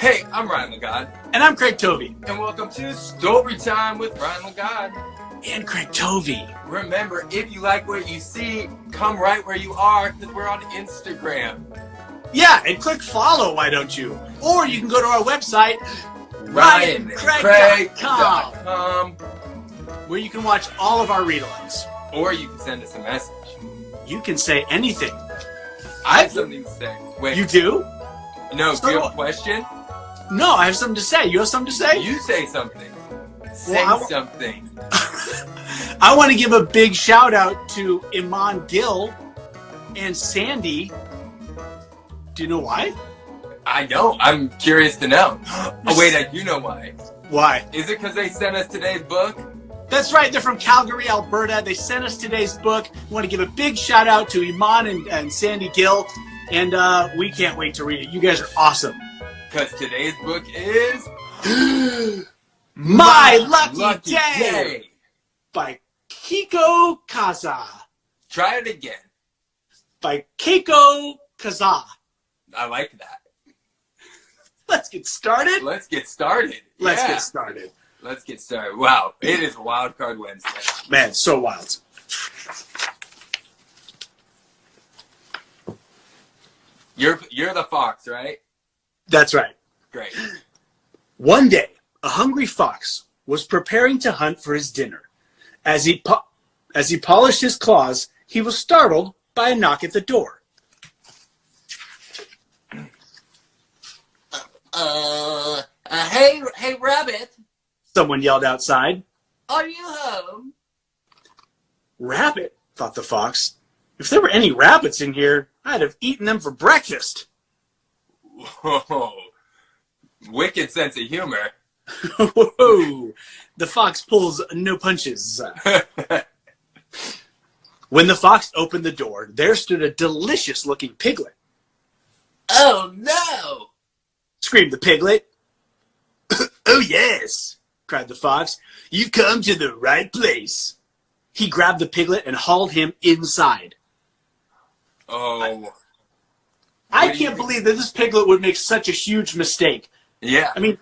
Hey, I'm Ryan LeGod. And I'm Craig Tovey. And welcome to Story Time with Ryan LeGod. And Craig Tovey. Remember, if you like what you see, come right where you are, because we're on Instagram. Yeah, and click follow, why don't you? Or you can go to our website, RyanandCraig.com, where you can watch all of our read-alongs. Or you can send us a message. You can say anything. I have something to say. Wait. You do? No, do you have a question? No, I have something to say. You have something to say? You say something. Something. I want to give a big shout out to Iman Gill and Sandy. Do you know why? I don't. I'm curious to know. Oh, wait, I do know why. Why? Is it because they sent us today's book? That's right. They're from Calgary, Alberta. They sent us today's book. I want to give a big shout out to Iman and Sandy Gill. And we can't wait to read it. You guys are awesome. Because today's book is... My Lucky Day by Kiko Kaza. Try it again. By Keiko Kaza. I like that. Let's get started. Let's get started. Let's get started. Wow, it is Wild Card Wednesday. Man, so wild. You're the fox, right? That's right. Great. One day, a hungry fox was preparing to hunt for his dinner. As he polished his claws, he was startled by a knock at the door. Hey, Rabbit. Someone yelled outside. Are you home? Rabbit, thought the fox. If there were any rabbits in here, I'd have eaten them for breakfast. Whoa. Wicked sense of humor. Whoa. The fox pulls no punches. When the fox opened the door, there stood a delicious-looking piglet. Oh, no! Screamed the piglet. Oh, yes, cried the fox. You've come to the right place. He grabbed the piglet and hauled him inside. Oh. I can't believe that this piglet would make such a huge mistake. Yeah. I mean,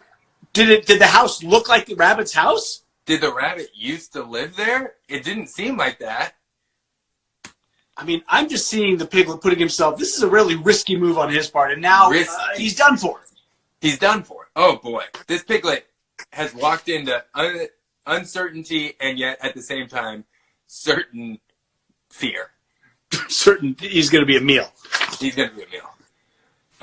did the house look like the rabbit's house? Did the rabbit used to live there? It didn't seem like that. I mean, I'm just seeing the piglet putting himself, this is a really risky move on his part, and now he's done for. He's done for. Oh, boy. This piglet has walked into uncertainty and yet, at the same time, certain fear. Certain he's going to be a meal. He's going to be a meal.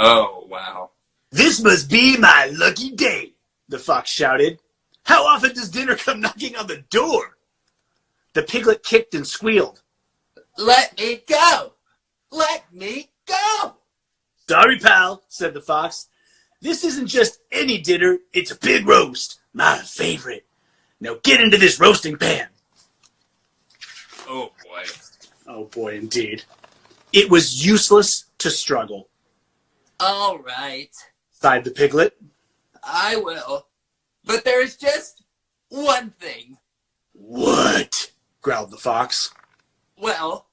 Oh, wow. This must be my lucky day, the fox shouted. How often does dinner come knocking on the door? The piglet kicked and squealed. Let me go! Let me go! Sorry, pal, said the fox. This isn't just any dinner, it's a pig roast, my favorite. Now get into this roasting pan. Oh, boy. Oh, boy, indeed. It was useless to struggle. All right, sighed the piglet. I will. But there's just one thing. What? Growled the fox. Well,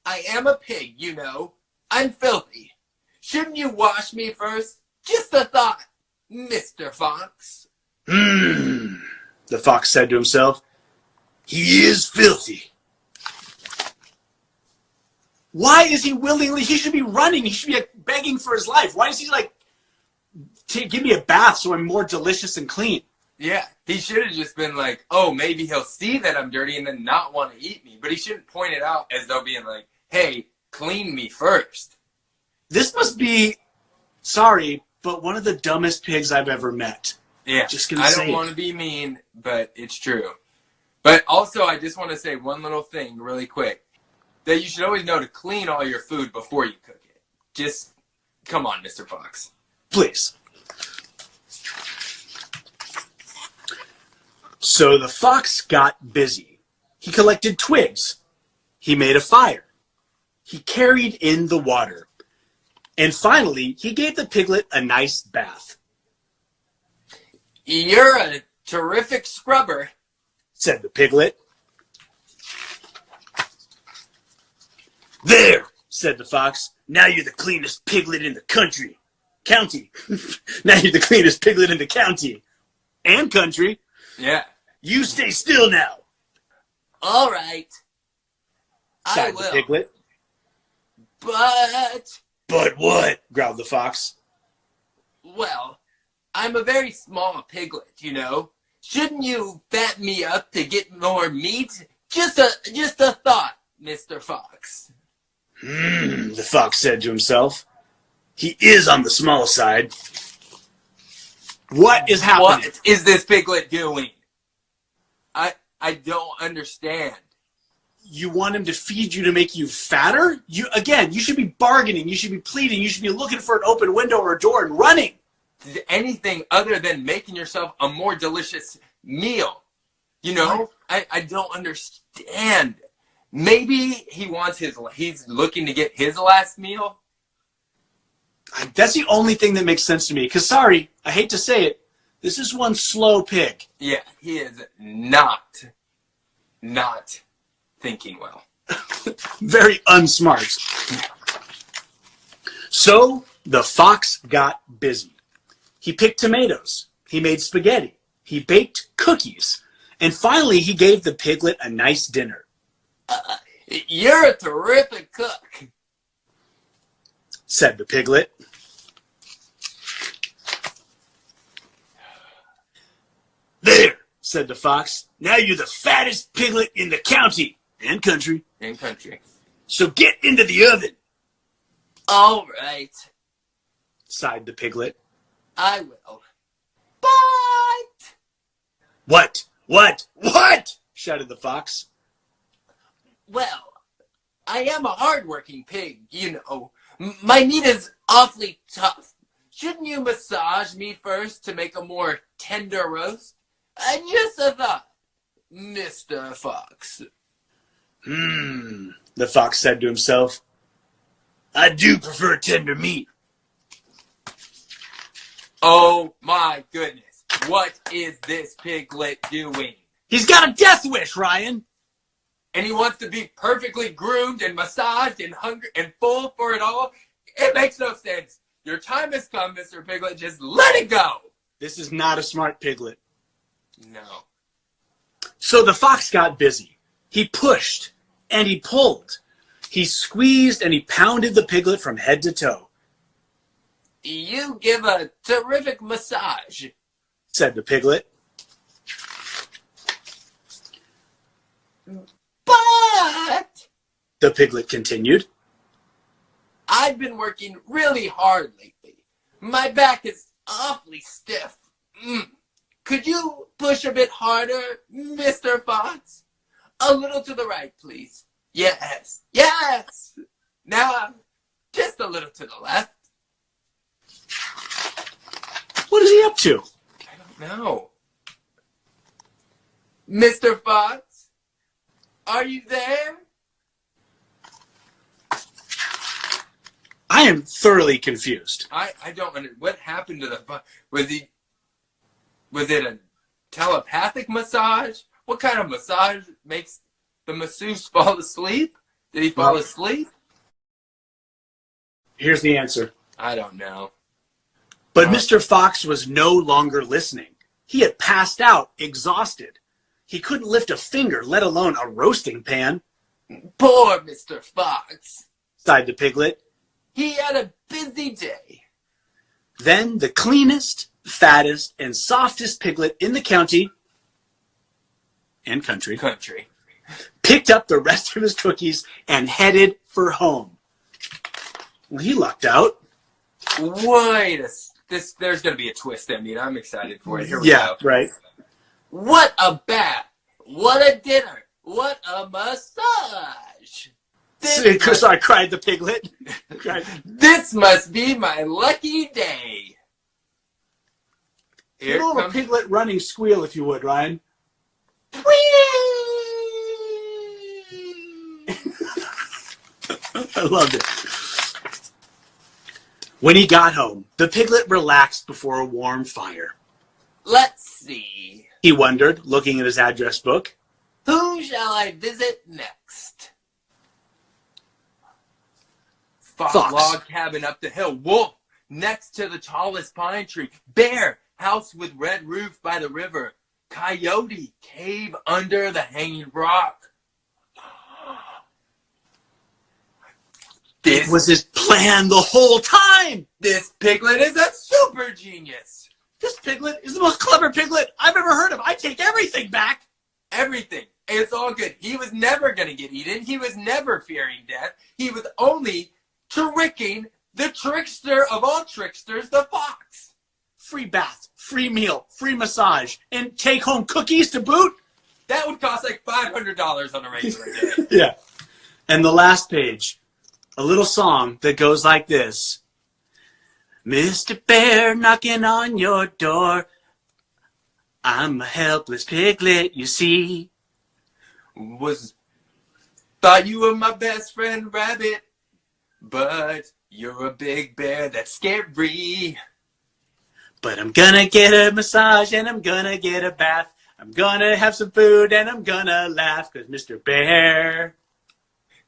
I am a pig, you know. I'm filthy. Shouldn't you wash me first? Just a thought, Mr. Fox. The fox said to himself. He is filthy. Why is he willingly? He should be running. He should be begging for his life. Why is he give me a bath so I'm more delicious and clean? Yeah, he should have just been like, oh, maybe he'll see that I'm dirty and then not want to eat me. But he shouldn't point it out as though being like, hey, clean me first. This must be, sorry, but one of the dumbest pigs I've ever met. Yeah, just gonna I say don't want to be mean, but it's true. But also, I just want to say one little thing really quick. That you should always know to clean all your food before you cook it. Just, come on, Mr. Fox. Please. So the fox got busy. He collected twigs. He made a fire. He carried in the water. And finally, he gave the piglet a nice bath. You're a terrific scrubber, said the piglet. There, said the fox. Now you're the cleanest piglet in the country. County. Now you're the cleanest piglet in the county. And country. Yeah. You stay still now. All right. I Sighed the will. piglet. But, But what? Growled the fox. well, I'm a very small piglet, you know. Shouldn't you fatten me up to get more meat? Just a thought, Mr. Fox. The fox said to himself. He is on the small side. What is happening? What is this piglet doing? I don't understand. You want him to feed you to make you fatter? You should be bargaining. You should be pleading. You should be looking for an open window or a door and running. Anything other than making yourself a more delicious meal. You know, I don't understand. Maybe he's looking to get his last meal. That's the only thing that makes sense to me. Because, sorry, I hate to say it, this is one slow pig. Yeah, he is not thinking well. Very unsmart. So the fox got busy. He picked tomatoes. He made spaghetti. He baked cookies. And finally, he gave the piglet a nice dinner. You're a terrific cook. Said the piglet. There, said the fox. Now you're the fattest piglet in the county and country. In country. So get into the oven, All right. sighed the piglet. I will. But, What? Shouted the fox. well, I am a hard-working pig, you know. My meat is awfully tough. Shouldn't you massage me first to make a more tender roast? Just a thought, Mr. Fox. The fox said to himself. I do prefer tender meat. Oh my goodness. What is this piglet doing? He's got a death wish, Ryan. And he wants to be perfectly groomed and massaged and hungry and full for it all? It makes no sense. Your time has come, Mr. Piglet. Just let it go. This is not a smart piglet. No. So the fox got busy. He pushed and he pulled. He squeezed and he pounded the piglet from head to toe, You give a terrific massage. said the piglet. But The piglet continued. I've been working really hard lately. My back is awfully stiff. Could you push a bit harder, Mr. Fox? A little to the right, please. Yes. Now, just a little to the left. What is he up to? I don't know. Mr. Fox, are you there? I am thoroughly confused. I don't understand. What happened to the... Was it a telepathic massage? What kind of massage makes the masseuse fall asleep? Did he fall asleep? Here's the answer. I don't know. But Mr. Fox was no longer listening. He had passed out, exhausted. He couldn't lift a finger, let alone a roasting pan, Poor Mr. Fox. sighed the piglet. He had a busy day. Then the cleanest, fattest, and softest piglet in the county and country picked up the rest of his cookies and headed for home. Well, he lucked out. There's going to be a twist ending. I'm excited for it. Here we go. Right. What a bath. What a dinner. What a massage. Sorry, cried the piglet. This must be my lucky day. Here Give a piglet running squeal, if you would, Ryan. I loved it. When he got home, the piglet relaxed before a warm fire. Let's see. He wondered, looking at his address book. Who shall I visit next? Fox. Fox. Log cabin up the hill. Wolf. next to the tallest pine tree. Bear, house with red roof by the river. Coyote, cave under the hanging rock. It was his plan the whole time. This piglet is a super genius. This piglet is the most clever piglet I've ever heard of. I take everything back. Everything. It's all good. He was never going to get eaten. He was never fearing death. He was only tricking the trickster of all tricksters, the fox. Free bath, free meal, free massage, and take-home cookies to boot? That would cost like $500 on a regular day. Yeah. And the last page, a little song that goes like this. Mr. Bear knocking on your door. I'm a helpless piglet, you see. Thought you were my best friend, Rabbit. But you're a big bear that's scary. But I'm gonna get a massage and I'm gonna get a bath. I'm gonna have some food and I'm gonna laugh. Cause Mr. Bear.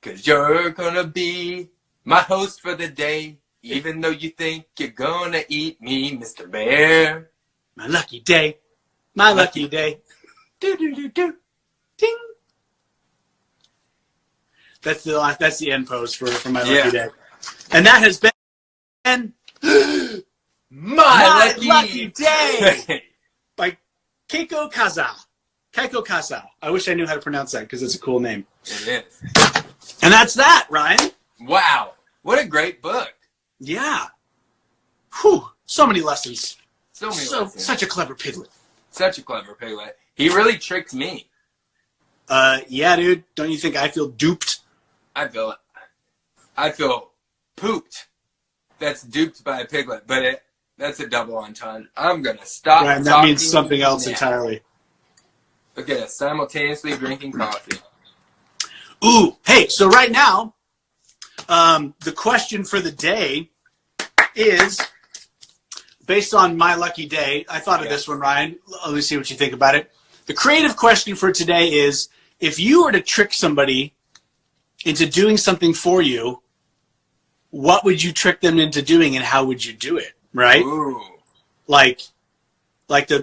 Cause you're gonna be my host for the day. Even though you think you're gonna eat me, Mr. Bear. My lucky day. My lucky day. Do do do do. Ding. That's the end pose for my lucky day. And that has been my lucky day by Keiko Kaza. Keiko Kaza. I wish I knew how to pronounce that because it's a cool name. It is. And that's that, Ryan. Wow. What a great book. Yeah. Whew. So many lessons. So many lessons. Such a clever piglet. Such a clever piglet. He really tricked me. Yeah, dude. Don't you think I feel duped? I feel pooped. That's duped by a piglet, but that's a double entendre. I'm gonna stop. Right, that means something else now. entirely. Look at us, simultaneously drinking coffee. Ooh, hey, so right now, the question for the day is based on my lucky day. I thought of this one, Ryan. Let me see what you think about it. The creative question for today is, if you were to trick somebody into doing something for you, what would you trick them into doing and how would you do it, right? Ooh.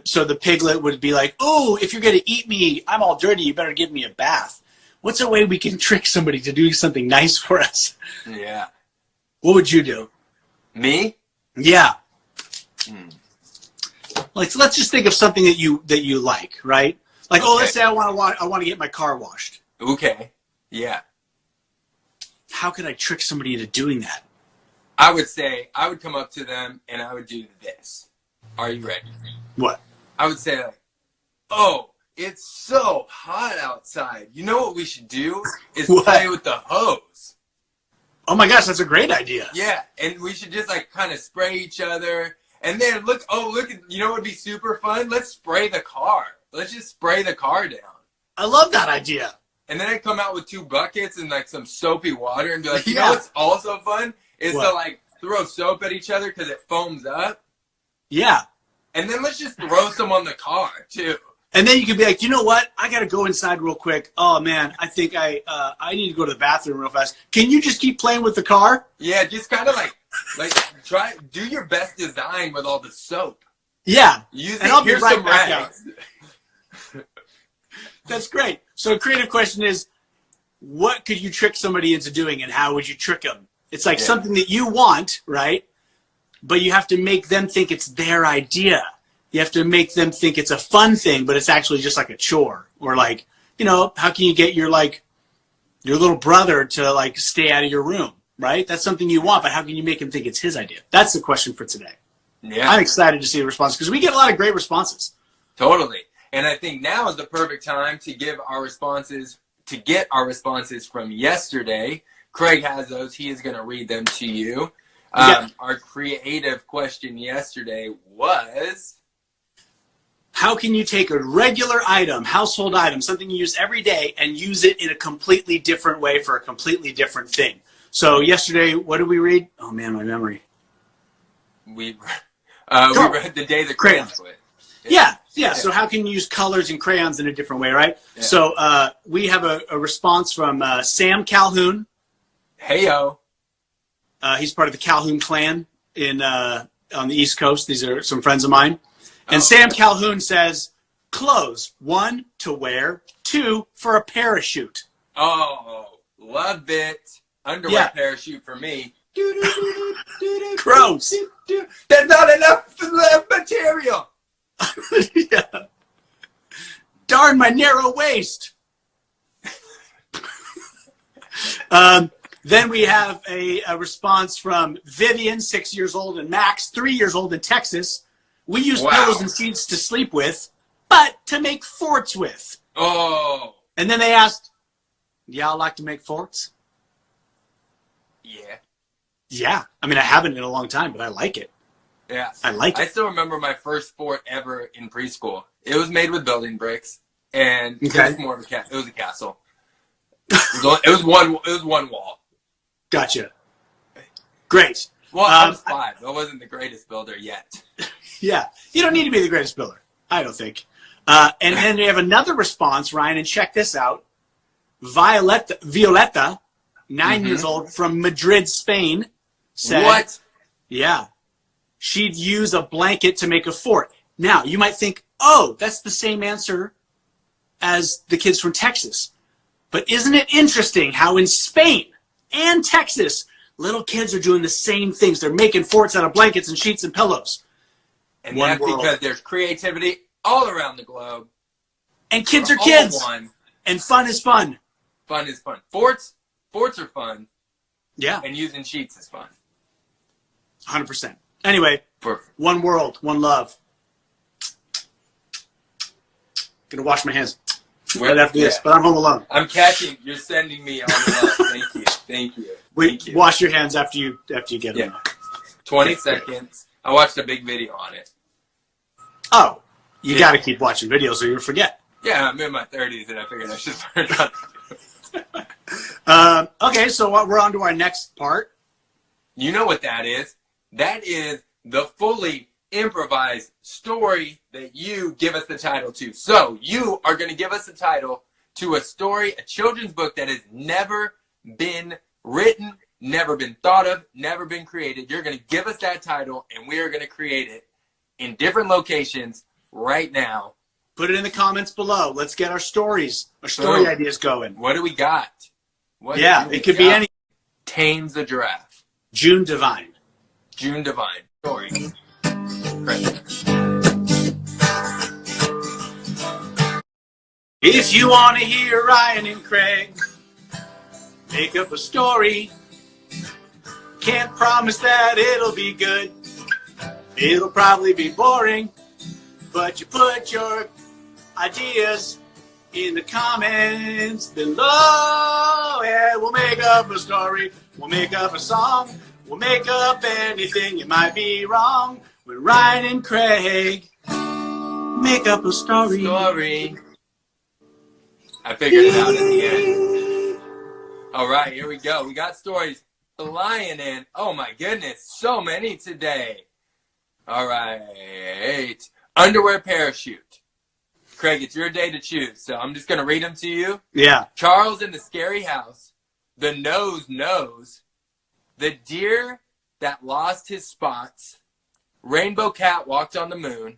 So the piglet would be like, "Oh, if you're going to eat me, I'm all dirty, you better give me a bath." What's a way we can trick somebody to do something nice for us? Yeah. What would you do? Me? Yeah. Like, so let's just think of something that you like, right? Like, okay. Let's say I want to get my car washed. Okay. Yeah. How could I trick somebody into doing that? I would come up to them and I would do this. Are you ready? What? I would say like, "Oh, it's so hot outside. You know what we should do is play with the hose." Oh my gosh, that's a great idea. Yeah, and we should just like kind of spray each other. And then look, you know what would be super fun? Let's spray the car. Let's just spray the car down. I love that idea. And then I'd come out with 2 buckets and like some soapy water and be like, you know what's also fun? Is to like throw soap at each other because it foams up. Yeah. And then let's just throw some on the car too. And then you could be like, you know what? I got to go inside real quick. Oh man, I think I need to go to the bathroom real fast. Can you just keep playing with the car? Yeah, just kind of like do your best design with all the soap. Yeah. And I'll be right back out. That's great. So creative question is, what could you trick somebody into doing and how would you trick them? It's like something that you want, right? But you have to make them think it's their idea. You have to make them think it's a fun thing, but it's actually just like a chore. Or like, how can you get your little brother to like stay out of your room, right? That's something you want, but how can you make him think it's his idea? That's the question for today. Yeah. I'm excited to see the response because we get a lot of great responses. Totally. And I think now is the perfect time to get our responses from yesterday. Craig has those. He is going to read them to you. Our creative question yesterday was, how can you take a regular item, household item, something you use every day, and use it in a completely different way for a completely different thing? So yesterday, what did we read? Oh man, my memory. We read The Day the Crayons Quit. Yeah. So how can you use colors and crayons in a different way, right? Yeah. So we have a response from Sam Calhoun. Heyo. He's part of the Calhoun clan, on the East Coast. These are some friends of mine. And Sam Calhoun says, clothes, 1, to wear, 2, for a parachute. Oh, love it. Underwear parachute for me. Gross. There's not enough material. Yeah. Darn my narrow waist. Then we have a response from Vivian, 6 years old, and Max, 3 years old, in Texas. We use pillows and sheets to sleep with, but to make forts with. Oh. And then they asked, y'all like to make forts? Yeah. Yeah. I mean, I haven't in a long time, but I like it. Yeah. I like it. I still remember my first fort ever in preschool. It was made with building bricks, and it was more of it was a castle. It was one wall. Gotcha. Great. Well, I was 5. I wasn't the greatest builder yet. Yeah. You don't need to be the greatest builder, I don't think. And then we have another response, Ryan, and check this out. Violetta, 9 years old, from Madrid, Spain, said, what? Yeah. She'd use a blanket to make a fort. Now, you might think, oh, that's the same answer as the kids from Texas. But isn't it interesting how in Spain and Texas, little kids are doing the same things? They're making forts out of blankets and sheets and pillows. And that's because there's creativity all around the globe. And kids are kids. And fun is fun. Fun is fun. Forts are fun. Yeah. And using sheets is fun. 100%. Anyway, Perfect. One world, one love. Gonna wash my hands right after this, but I'm home alone. I'm catching. You're sending me all the love. Thank you. Thank you. Thank you. Wash your hands after you get them. 20 seconds. I watched a big video on it. Oh, you got to keep watching videos or you'll forget. Yeah, I'm in my 30s and I figured I should learn how to. Okay, so we're on to our next part. You know what that is? That is the fully improvised story that you give us the title to. So you are going to give us the title to a story, a children's book that has never been written, never been thought of, never been created. You're going to give us that title and we are going to create it in different locations right now. Put it in the comments below. Let's get our story ideas going. What do we got? It could be any. Tames the Giraffe. June Divine. June Divine. Story. If you want to hear Ryan and Craig make up a story, can't promise that it'll be good. It'll probably be boring, but you put your ideas in the comments below, and we'll make up a story, we'll make up a song, we'll make up anything. It might be wrong when Ryan and Craig make up a story. I figured it out in the end. All right, here we go. We got stories flying in. Oh my goodness, so many today. All right. Underwear parachute. Craig, it's your day to choose, so I'm just going to read them to you. Yeah. Charles in the Scary House. The Nose Knows. The Deer That Lost His Spots. Rainbow Cat Walked on the Moon.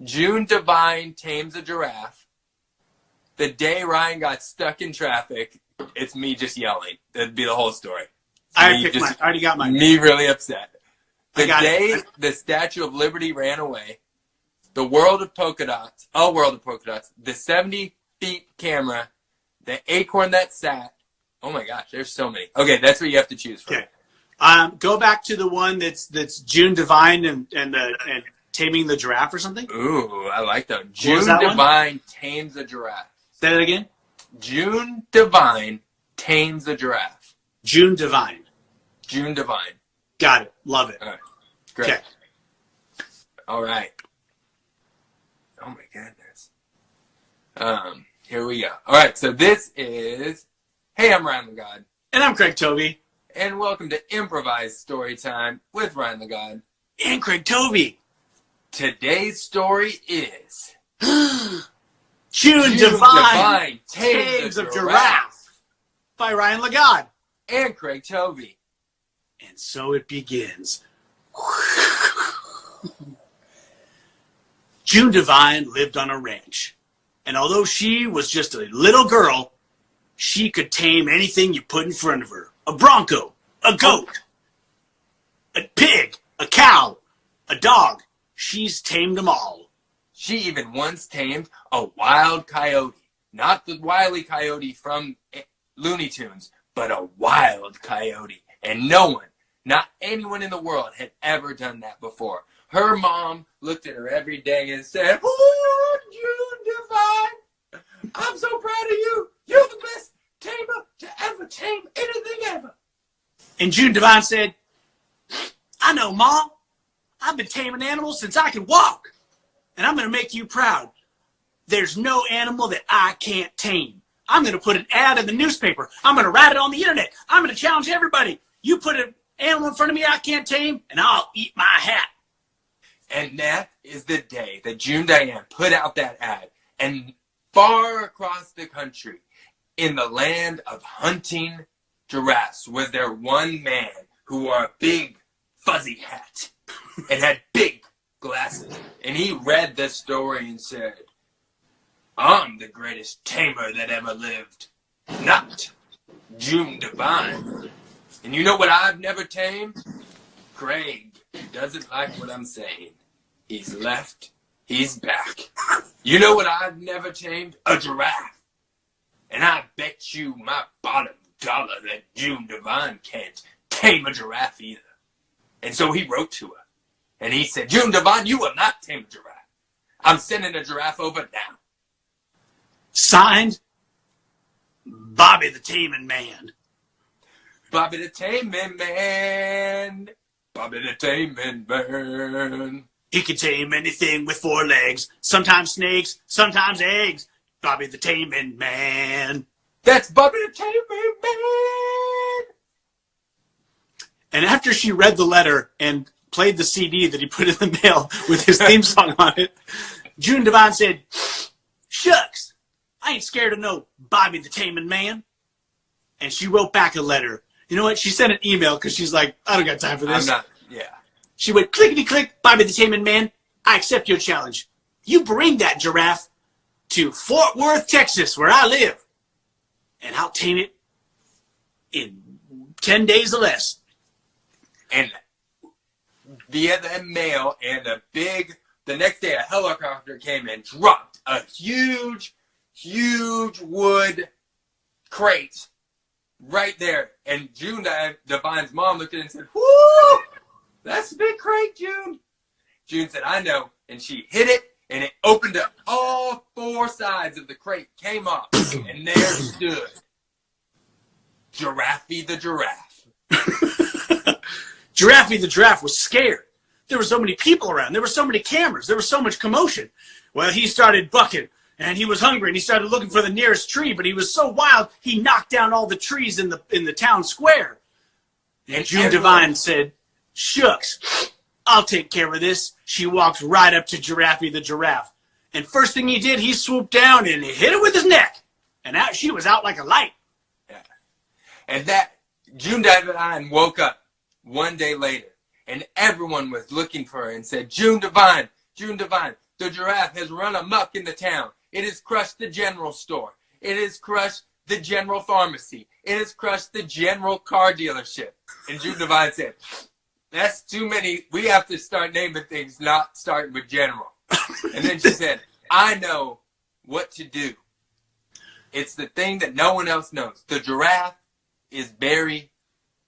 June Divine Tames a Giraffe. The Day Ryan Got Stuck in Traffic. It's me just yelling. That'd be the whole story. I already got mine. Me really upset. The Day the Statue of Liberty Ran Away. The World of Polka Dots. A World of Polka Dots. The 70 Feet Camera. The Acorn That Sat. Oh my gosh, there's so many. Okay, that's what you have to choose from. Okay. Go back to the one that's June Divine and Taming the Giraffe or something. Ooh, I like that. June Divine Tames a Giraffe. Say that again. June Divine Tames a Giraffe. June Divine. June Divine. Got it. Love it. All right. Great. Okay. All right. Oh my goodness. Here we go. All right, so this is... Hey, I'm Ryan the God. And I'm Craig Tovey. And welcome to Improvised Story Time with Ryan the God. And Craig Tovey. Today's story is... June Divine Tames of Giraffe by Ryan Legod and Craig Tovey. And so it begins. June Devine lived on a ranch, and although she was just a little girl, she could tame anything you put in front of her. A bronco, a goat, a pig, a cow, a dog. She's tamed them all. She even once tamed a wild coyote. Not the Wile E. Coyote from Looney Tunes, but a wild coyote. And no one, not anyone in the world, had ever done that before. Her mom looked at her every day and said, "Oh, June Devine, I'm so proud of you. You're the best tamer to ever tame anything ever." And June Devine said, "I know, Mom. I've been taming animals since I can walk. And I'm going to make you proud. There's no animal that I can't tame. I'm going to put an ad in the newspaper. I'm going to write it on the internet. I'm going to challenge everybody. You put an animal in front of me I can't tame, and I'll eat my hat." And that is the day that June Diane put out that ad. And far across the country, in the land of hunting giraffes, was there one man who wore a big fuzzy hat and had big glasses. And he read the story and said, "I'm the greatest tamer that ever lived. Not June Devine. And you know what I've never tamed? Craig doesn't like what I'm saying. He's left. He's back. You know what I've never tamed? A giraffe. And I bet you my bottom dollar that June Devine can't tame a giraffe either." And so he wrote to her. And he said, "June Devine, you will not tame a giraffe. I'm sending a giraffe over now." Signed, Bobby the Taming Man. Bobby the Taming Man. Bobby the Taming Man. He can tame anything with 4 legs. Sometimes snakes, sometimes eggs. Bobby the Taming Man. That's Bobby the Taming Man. And after she read the letter and played the CD that he put in the mail with his theme song on it, June Devine said, "Shucks, I ain't scared of no Bobby the Taming Man." And she wrote back a letter. You know what? She sent an email because she's like, "I don't got time for this." Yeah. She went, "Clickety-click, Bobby the Taming Man. I accept your challenge. You bring that giraffe to Fort Worth, Texas, where I live, and I'll tame it in 10 days or less." And via the mail and the next day a helicopter came and dropped a huge wood crate right there. And June Devine's mom looked at it and said, "Whoo! That's a big crate, June." June said, "I know." And she hit it, and it opened up. All 4 sides of the crate came off, and there stood Giraffe the Giraffe. Giraffe the Giraffe was scared. There were so many people around. There were so many cameras. There was so much commotion. Well, he started bucking, and he was hungry, and he started looking for the nearest tree, but he was so wild, he knocked down all the trees in the town square. And June Devine said, "Shucks, I'll take care of this." She walked right up to Giraffe the Giraffe. And first thing he did, he swooped down and hit it with his neck. And out she was out like a light. Yeah. And that June Devine woke up one day later, and everyone was looking for her and said, June Devine, the giraffe has run amok in the town. It has crushed the general store. It has crushed the general pharmacy. It has crushed the general car dealership." And June Devine said, "That's too many. We have to start naming things not starting with general." And then she said, "I know what to do. It's the thing that no one else knows. The giraffe is very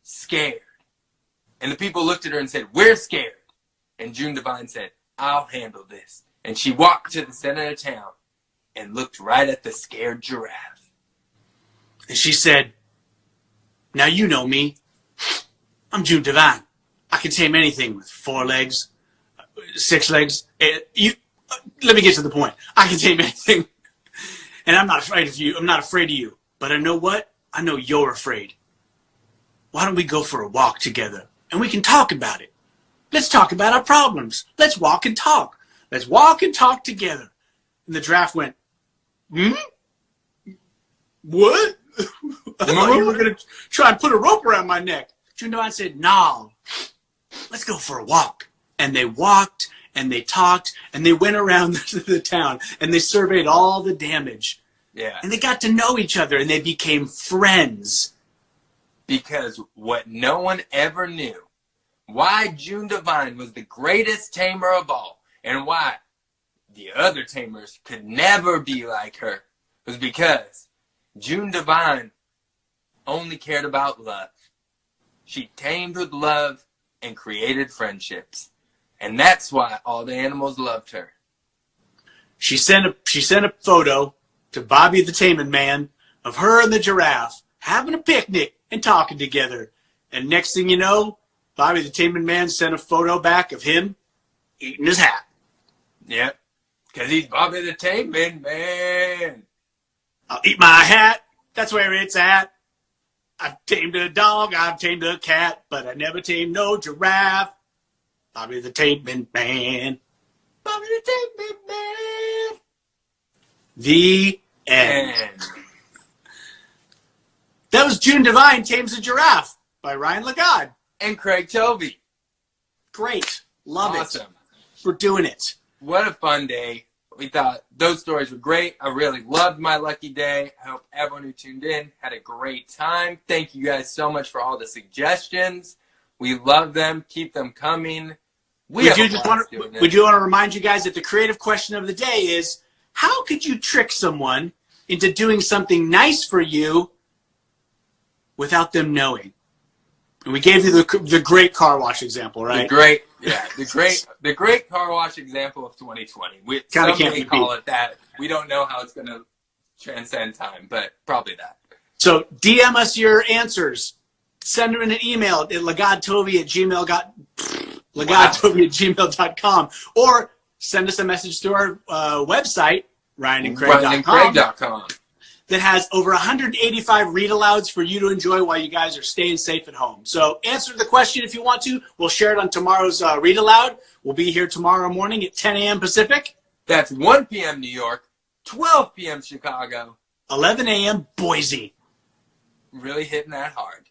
scared." And the people looked at her and said, "We're scared." And June Devine said, "I'll handle this." And she walked to the center of town and looked right at the scared giraffe. And she said, "Now you know me. I'm June Devine. I can tame anything with 4 legs, 6 legs. Let me get to the point. I can tame anything. And I'm not afraid of you. I'm not afraid of you. But I know what? I know you're afraid. Why don't we go for a walk together? And we can talk about it. Let's talk about our problems. Let's walk and talk. Let's walk and talk together." And the giraffe went, "What? I thought you were going to try and put a rope around my neck." June Devine said, "No. let's go for a walk. And they walked, and they talked, and they went around the town, and they surveyed all the damage. Yeah. And they got to know each other, and they became friends. Because what no one ever knew, why June Devine was the greatest tamer of all, and why the other tamers could never be like her, was because June Devine only cared about love. She tamed with love and created friendships. And that's why all the animals loved her. She sent a photo to Bobby the Taming Man of her and the giraffe having a picnic and talking together. And next thing you know, Bobby the Taming Man sent a photo back of him eating his hat. Yep. Because he's Bobby the Taming Man. I'll eat my hat. That's where it's at. I've tamed a dog. I've tamed a cat. But I never tamed no giraffe. Bobby the Taming Man. Bobby the Taming Man. The end. That was June Devine Tames a Giraffe by Ryan Lagarde. And Craig Tovey. Great. Love Awesome. it. For doing it. What a fun day. We thought those stories were great. I really loved my lucky day. I hope everyone who tuned in had a great time. Thank you guys so much for all the suggestions. We love them. Keep them coming. We do want to remind you guys that the creative question of the day is, how could you trick someone into doing something nice for you without them knowing? And we gave you the great car wash example, right? The great car wash example of 2020. Some may call it that. We don't know how it's going to transcend time, but probably that. So DM us your answers. Send them in an email at lagadtovey@gmail.com, or send us a message through our website, ryanandcraig.com. That has over 185 read-alouds for you to enjoy while you guys are staying safe at home. So answer the question if you want to. We'll share it on tomorrow's read-aloud. We'll be here tomorrow morning at 10 a.m. Pacific. That's 1 p.m. New York, 12 p.m. Chicago, 11 a.m. Boise. Really hitting that hard.